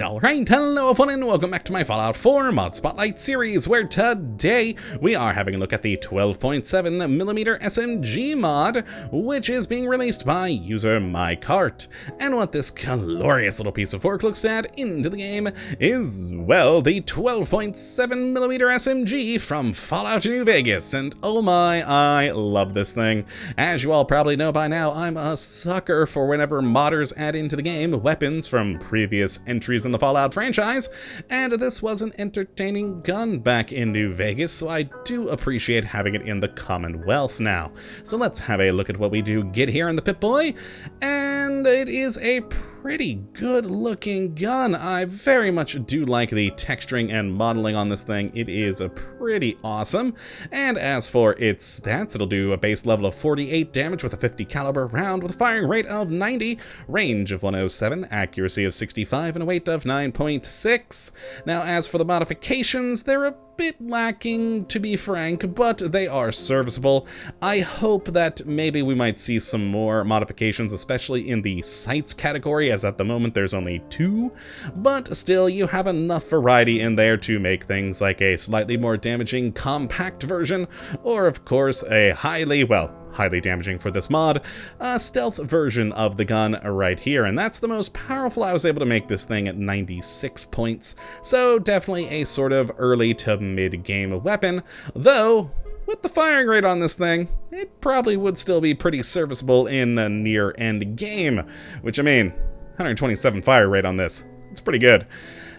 Alright, hello everyone and welcome back to my Fallout 4 Mod Spotlight series, where today we are having a look at the 12.7mm SMG mod, which is being released by user MyCart. And what this glorious little piece of work looks to add into the game is, well, the 12.7mm SMG from Fallout New Vegas. And oh my, I love this thing. As you all probably know by now, I'm a sucker for whenever modders add into the game weapons from previous entries in the Fallout franchise, and this was an entertaining gun back in New Vegas, so I do appreciate having it in the Commonwealth now. So let's have a look at what we do get here in the Pip-Boy, and it is a pretty good looking gun. I very much do like the texturing and modeling on this thing. It is pretty awesome. And as for its stats, it'll do a base level of 48 damage with a 50 caliber round with a firing rate of 90, range of 107, accuracy of 65, and a weight of 9.6. Now as for the modifications, they're a bit lacking, to be frank, but they are serviceable. I hope that maybe we might see some more modifications, especially in the sights category, as at the moment there's only 2, but still you have enough variety in there to make things like a slightly more damaging compact version, or of course a highly damaging for this mod, a stealth version of the gun right here, and that's the most powerful. I was able to make this thing at 96 points, so definitely a sort of early to mid-game weapon, though with the firing rate on this thing, it probably would still be pretty serviceable in a near-end game, which I mean, 127 fire rate on this, it's pretty good.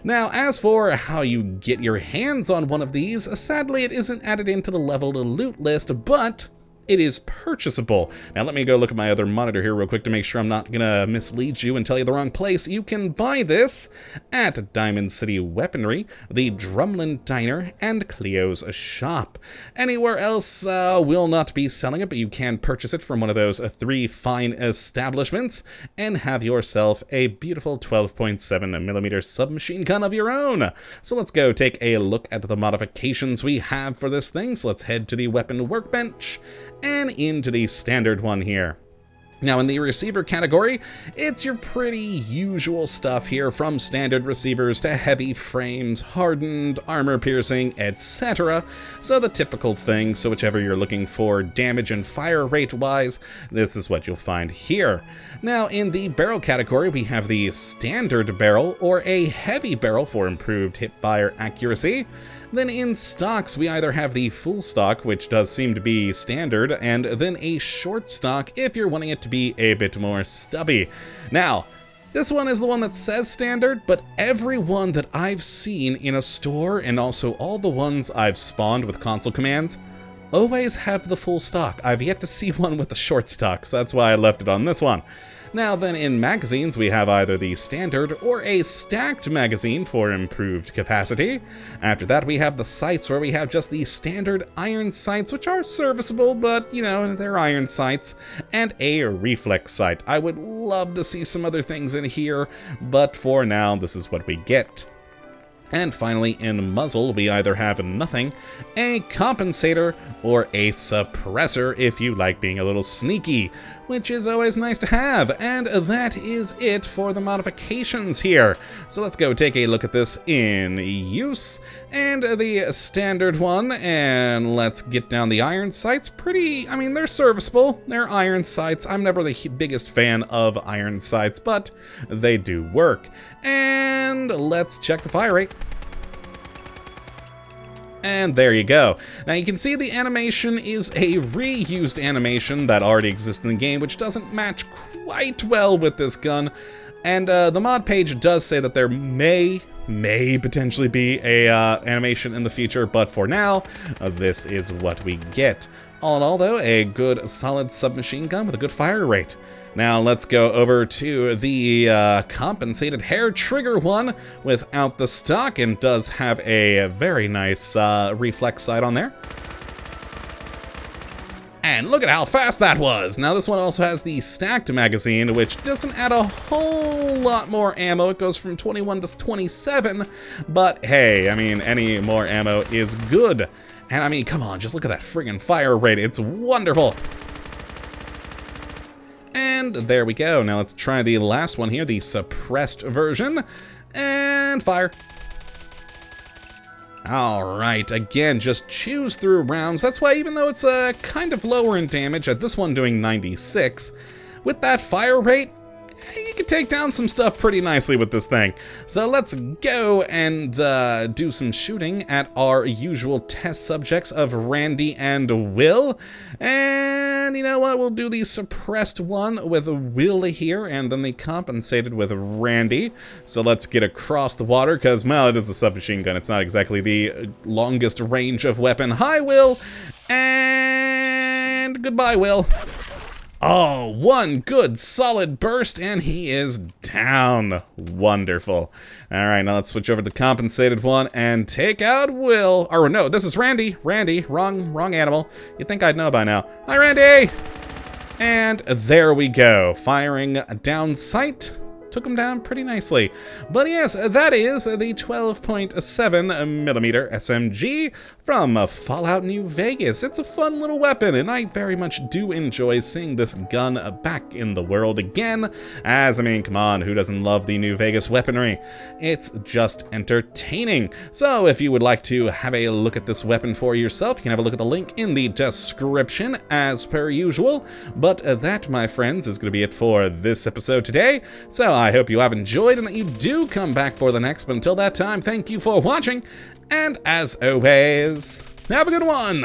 Now, as for how you get your hands on one of these, sadly it isn't added into the level to loot list, but it is purchasable. Now let me go look at my other monitor here real quick to make sure I'm not gonna mislead you and tell you the wrong place. You can buy this at Diamond City Weaponry, the Drumlin Diner, and Cleo's Shop. Anywhere else will not be selling it, but you can purchase it from one of those 3 fine establishments and have yourself a beautiful 12.7mm submachine gun of your own. So let's go take a look at the modifications we have for this thing. So let's head to the weapon workbench and into the standard one here. Now in the receiver category, it's your pretty usual stuff here, from standard receivers to heavy frames, hardened, armor piercing, etc. So the typical thing, so whichever you're looking for damage and fire rate wise, this is what you'll find here. Now in the barrel category, we have the standard barrel or a heavy barrel for improved hip fire accuracy. Then in stocks, we either have the full stock, which does seem to be standard, and then a short stock if you're wanting it to be a bit more stubby. Now, this one is the one that says standard, but every one that I've seen in a store, and also all the ones I've spawned with console commands, always have the full stock. I've yet to see one with the short stock, so that's why I left it on this one. Now then, in magazines, we have either the standard or a stacked magazine for improved capacity. After that, we have the sights, where we have just the standard iron sights, which are serviceable, but, you know, they're iron sights, and a reflex sight. I would love to see some other things in here, but for now, this is what we get. And finally, in muzzle, we either have nothing, a compensator, or a suppressor if you like being a little sneaky, which is always nice to have. And that is it for the modifications here. So let's go take a look at this in use, and the standard one, and let's get down the iron sights. I mean, they're serviceable. They're iron sights. I'm never the biggest fan of iron sights, but they do work. And let's check the fire rate. And there you go. Now you can see the animation is a reused animation that already exists in the game, which doesn't match quite well with this gun. And the mod page does say that there may potentially be a animation in the future, but for now, this is what we get. All in all though, a good solid submachine gun with a good fire rate. Now let's go over to the Compensated Hair-Trigger one without the stock, and does have a very nice reflex sight on there. And look at how fast that was! Now this one also has the stacked magazine, which doesn't add a whole lot more ammo. It goes from 21 to 27, but hey, I mean, any more ammo is good. And I mean, come on, just look at that friggin' fire rate. It's wonderful. And there we go. Now let's try the last one here, the suppressed version. And fire. Alright, again, just choose through rounds. That's why even though it's kind of lower in damage, at this one doing 96, with that fire rate, you can take down some stuff pretty nicely with this thing. So let's go and do some shooting at our usual test subjects of Randy and Will. And you know what? We'll do the suppressed one with Will here, and then the compensated with Randy. So let's get across the water, because, well, it is a submachine gun. It's not exactly the longest range of weapon. Hi, Will! And goodbye, Will. Oh, one good solid burst, and he is down. Wonderful. All right, now let's switch over to the compensated one and take out Will. Or no, this is Randy. Randy, wrong animal. You'd think I'd know by now. Hi, Randy! And there we go. Firing down sight. Took him down pretty nicely. But yes, that is the 12.7mm SMG from Fallout New Vegas. It's a fun little weapon, and I very much do enjoy seeing this gun back in the world again. As, I mean, come on, who doesn't love the New Vegas weaponry? It's just entertaining. So if you would like to have a look at this weapon for yourself, you can have a look at the link in the description as per usual. But that, my friends, is going to be it for this episode today. So I hope you have enjoyed and that you do come back for the next. But until that time, thank you for watching. And as always, have a good one.